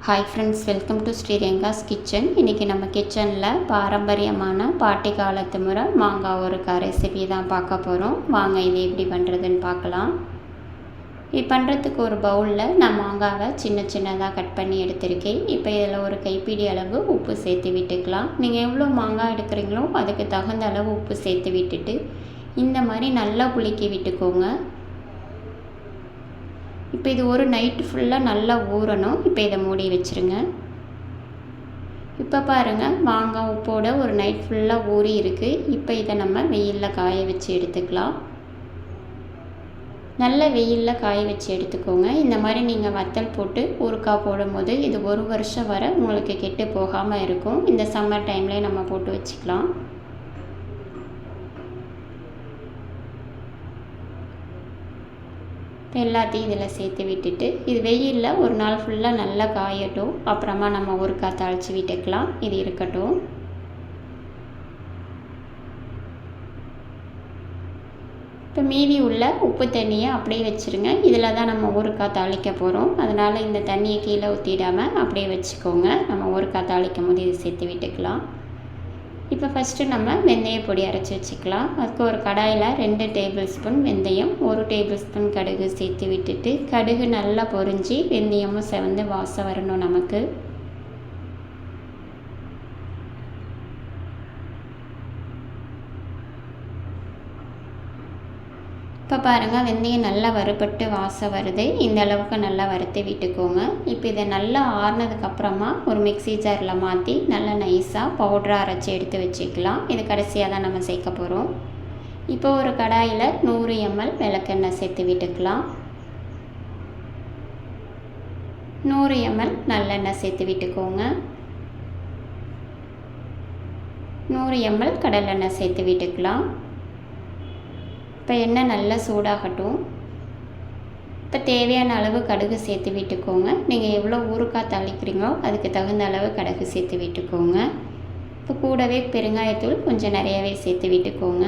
Hi friends, welcome to Sreeranga's kitchen. இன்றைக்கி நம்ம கிச்சனில் பாரம்பரியமான பாட்டி காலத்து முறை மாங்காய் ஊறுகாய் ரெசிபி தான் பார்க்க போகிறோம். வாங்க இது எப்படி பண்ணுறதுன்னு பார்க்கலாம். இது பண்ணுறதுக்கு ஒரு பவுலில் நான் மாங்காவை சின்ன சின்னதாக கட் பண்ணி எடுத்திருக்கேன். இப்போ இதில் ஒரு கைப்பிடி அளவு உப்பு சேர்த்து விட்டுக்கலாம். நீங்கள் எவ்வளோ மாங்காய் எடுக்கிறீங்களோ அதுக்கு தகுந்த அளவு உப்பு சேர்த்து விட்டுட்டு இந்த மாதிரி நல்லா குலுக்கி விட்டுக்கோங்க. இப்போ இது ஒரு நைட்டு ஃபுல்லாக நல்லா ஊறணும். இப்போ இதை மூடி வச்சுருங்க. இப்போ பாருங்கள், மாங்காய் உப்போட ஒரு நைட் ஃபுல்லாக ஊறி இருக்குது. இப்போ இதை நம்ம வெயிலில் காய வச்சு எடுத்துக்கலாம். நல்ல வெயிலில் காய வச்சு எடுத்துக்கோங்க. இந்த மாதிரி நீங்கள் வத்தல் போட்டு ஊறுகாய் போடும்போது இது 1 வருஷம் வரை உங்களுக்கு கெட்டு போகாமல் இருக்கும். இந்த சம்மர் டைம்லேயே நம்ம போட்டு வச்சுக்கலாம். எல்லாத்தையும் இதில் சேர்த்து விட்டுட்டு இது வெயிலில் ஒரு நாள் ஃபுல்லாக நல்லா காயட்டும். அப்புறமா நம்ம ஊறுகாய் தாளித்து விட்டுக்கலாம். இது இருக்கட்டும். இப்போ மீதி உள்ள உப்பு தண்ணியை அப்படியே வச்சுருங்க. இதில் தான் நம்ம ஊறுகாய் தாளிக்க போகிறோம். அதனால் இந்த தண்ணியை கீழே ஊற்றிடாமல் அப்படியே வச்சுக்கோங்க. நம்ம ஊறுகாய் தாளிக்கும் போது இது சேர்த்து விட்டுக்கலாம். இப்போ ஃபஸ்ட்டு நம்ம வெந்தய பொடி அரைச்சி வச்சுக்கலாம். அதுக்கு ஒரு கடாயில் 2 டேபிள் ஸ்பூன் வெந்தயம், 1 டேபிள் ஸ்பூன் கடுகு சேர்த்து விட்டுட்டு கடுகு நல்லா பொரிஞ்சு வெந்தயமும் செவந்து வாசம் வரணும் நமக்கு. இப்போ பாருங்கள், வெந்தயம் நல்லா வறுபட்டு வாசம் வருது. இந்த அளவுக்கு நல்லா வறுத்து விட்டுக்கோங்க. இப்போ இதை நல்லா ஆறுனதுக்கப்புறமா ஒரு மிக்ஸி ஜாரில் மாற்றி நல்லா நைஸாக பவுடராக அரைச்சி எடுத்து வச்சுக்கலாம். இது கடைசியாக தான் நம்ம சேர்க்க போகிறோம். இப்போ ஒரு கடாயில் 100 ml விளக்கெண்ணெய் சேர்த்து விட்டுக்கலாம். 100 ml நல்லெண்ணெய் சேர்த்து விட்டுக்கோங்க. 100 ml கடலெண்ணெய் சேர்த்து விட்டுக்கலாம். இப்போ எண்ணெய் நல்லா சூடாகட்டும். இப்போ தேவையான அளவு கடுகு சேர்த்து விட்டுக்கோங்க. நீங்கள் எவ்வளோ ஊறுகாய் தாளிக்கிறீங்களோ அதுக்கு தகுந்த அளவு கடுகு சேர்த்து விட்டுக்கோங்க. இப்போ கூடவே பெருங்காயத்தூள் கொஞ்சம் நிறையவே சேர்த்து விட்டுக்கோங்க.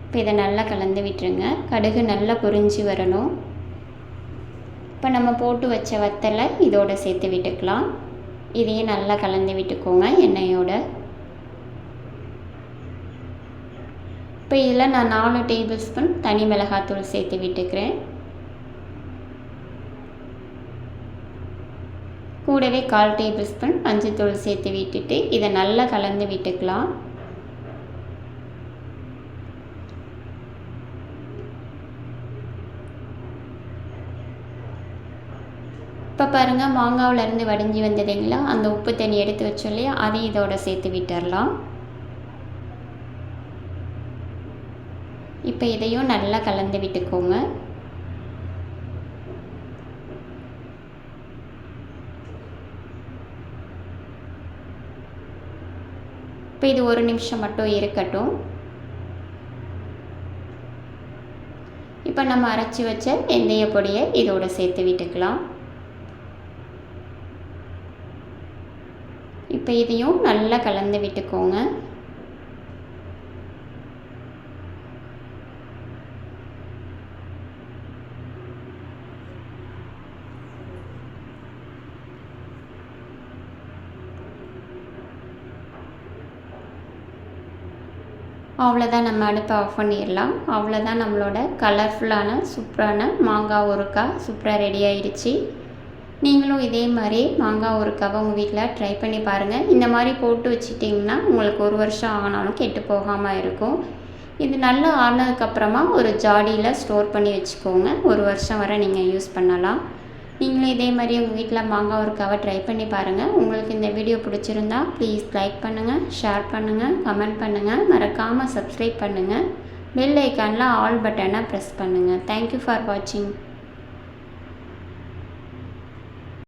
இப்போ இதை நல்லா கலந்து விட்டுருங்க. கடுகு நல்லா பொரிஞ்சு வரணும். இப்போ நம்ம போட்டு வச்ச வத்தலை இதோடு சேர்த்து விட்டுக்கலாம். இதையும் நல்லா கலந்து விட்டுக்கோங்க எண்ணெயோட. இப்போ இதில் நான் 4 டேபிள் ஸ்பூன் தனி மிளகாத்தூள் சேர்த்து விட்டுக்கிறேன். கூடவே 1/4 டேபிள் ஸ்பூன் மஞ்சத்தூள் சேர்த்து விட்டுட்டு இதை நல்லா கலந்து விட்டுக்கலாம். இப்போ பாருங்கள், மாங்காவிலேருந்து வடிஞ்சு வந்ததுங்களா, அந்த உப்பு தண்ணி எடுத்து வச்சோம் இல்லையா, அதையும் இதோட சேர்த்து விட்டுடலாம். இப்போ இதையும் நல்லா கலந்து விட்டுக்கோங்க. இப்போ இது 1 நிமிஷம் மட்டும் இருக்கட்டும். இப்போ நம்ம அரைச்சி வச்ச வெந்தய பொடியை இதோட சேர்த்து விட்டுக்கலாம். இப்போ இதையும் நல்லா கலந்து விட்டுக்கோங்க. அவ்வளோதான், நம்ம அடுப்பை ஆஃப் பண்ணிடலாம். அவ்வளோதான், நம்மளோட கலர்ஃபுல்லான சூப்பரான மாங்காய் ஊறுகாய் சூப்பராக ரெடி ஆகிடுச்சு. நீங்களும் இதே மாதிரி மாங்காய் ஊறுகாவை உங்கள் வீட்டில் ட்ரை பண்ணி பாருங்கள். இந்த மாதிரி போட்டு வச்சிட்டிங்கன்னா உங்களுக்கு 1 வருஷம் ஆனாலும் கெட்டு போகாமல் இருக்கும். இது நல்லா ஆனதுக்கப்புறமா ஒரு ஜாடியில் ஸ்டோர் பண்ணி வச்சுக்கோங்க. 1 வருஷம் வரை நீங்கள் யூஸ் பண்ணலாம். நீங்களும் இதே மாதிரி உங்கள் வீட்டில் மாங்காய் ஊறுகாவை ட்ரை பண்ணி பாருங்கள். உங்களுக்கு இந்த வீடியோ பிடிச்சிருந்தா ப்ளீஸ் லைக் பண்ணுங்கள், ஷேர் பண்ணுங்கள், கமெண்ட் பண்ணுங்கள், மறக்காமல் சப்ஸ்கிரைப் பண்ணுங்கள். பெல் ஐக்கானில் ஆல் பட்டனை ப்ரெஸ் பண்ணுங்கள். தேங்க்யூ ஃபார் வாட்சிங்.